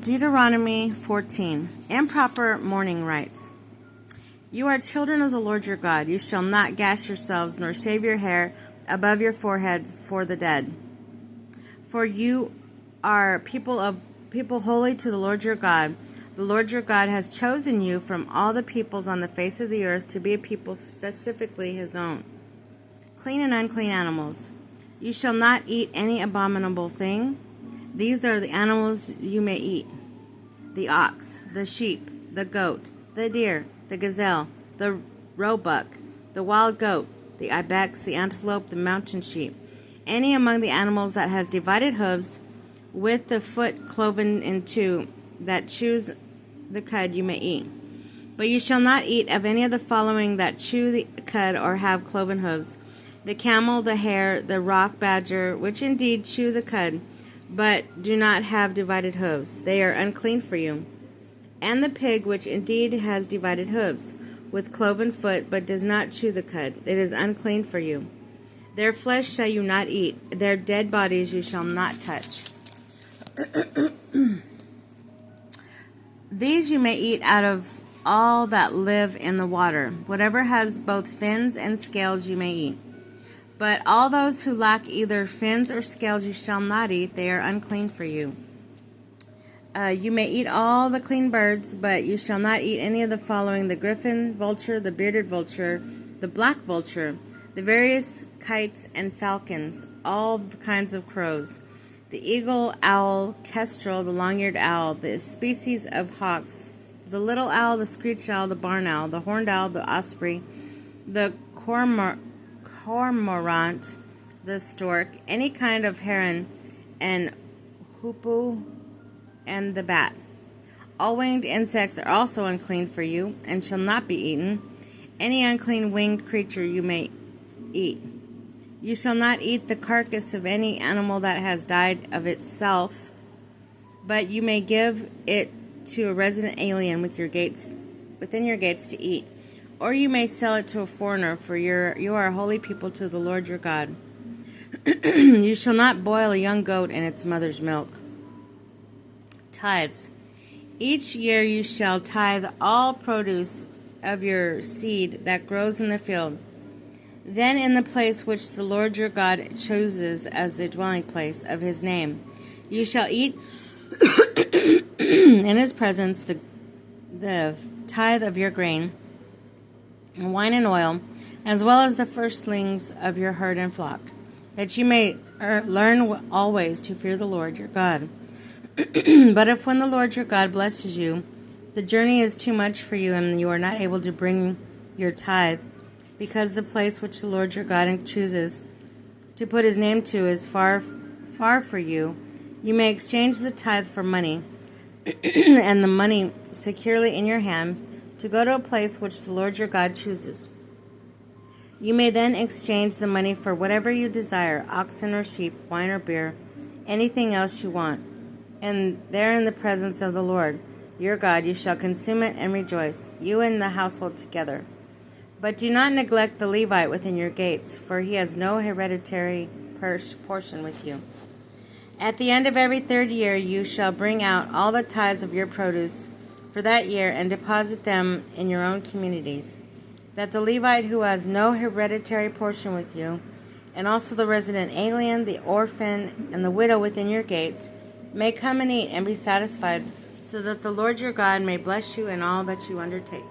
Deuteronomy 14. Improper mourning rites. You are children of the Lord your God. You shall not gash yourselves, nor shave your hair above your foreheads for the dead. For you are people holy to the Lord your God. The Lord your God has chosen you from all the peoples on the face of the earth to be a people specifically his own. Clean and unclean animals. You shall not eat any abominable thing. These are the animals you may eat: the ox, the sheep, the goat, the deer, the gazelle, the roebuck, the wild goat, the ibex, the antelope, the mountain sheep. Any among the animals that has divided hooves, with the foot cloven in two, that chews the cud you may eat. But you shall not eat of any of the following that chew the cud or have cloven hooves: the camel, the hare, the rock badger, which indeed chew the cud, but do not have divided hooves. They are unclean for you. And the pig, which indeed has divided hooves, with cloven foot, but does not chew the cud. It is unclean for you. Their flesh shall you not eat. Their dead bodies you shall not touch. These you may eat out of all that live in the water. Whatever has both fins and scales you may eat. But all those who lack either fins or scales you shall not eat. They are unclean for you. You may eat all the clean birds, but you shall not eat any of the following: the griffin, vulture, the bearded vulture, the black vulture, the various kites and falcons, all the kinds of crows, the eagle, owl, kestrel, the long-eared owl, the species of hawks, the little owl, the screech owl, the barn owl, the horned owl, the osprey, the cormorant, the stork, any kind of heron, and hoopoe, and the bat. All winged insects are also unclean for you, and shall not be eaten. Any unclean winged creature you may eat. You shall not eat the carcass of any animal that has died of itself, but you may give it to a resident alien within your gates to eat, or you may sell it to a foreigner, for you are a holy people to the Lord your God. You shall not boil a young goat in its mother's milk. Tithes. Each year you shall tithe all produce of your seed that grows in the field. Then in the place which the Lord your God chooses as the dwelling place of his name, you shall eat in his presence the tithe of your grain, and wine and oil, as well as the firstlings of your herd and flock, that you may learn always to fear the Lord your God. But if when the Lord your God blesses you, the journey is too much for you, and you are not able to bring your tithe, because the place which the Lord your God chooses to put his name to is far for you, you may exchange the tithe for money, and the money securely in your hand, to go to a place which the Lord your God chooses. You may then exchange the money for whatever you desire: oxen or sheep, wine or beer, anything else you want. And there in the presence of the Lord your God you shall consume it and rejoice, you and the household together. But do not neglect the Levite within your gates, for he has no hereditary portion with you. At the end of every third year you shall bring out all the tithes of your produce for that year and deposit them in your own communities, that the Levite who has no hereditary portion with you, and also the resident alien, the orphan, and the widow within your gates, may come and eat and be satisfied, so that the Lord your God may bless you in all that you undertake.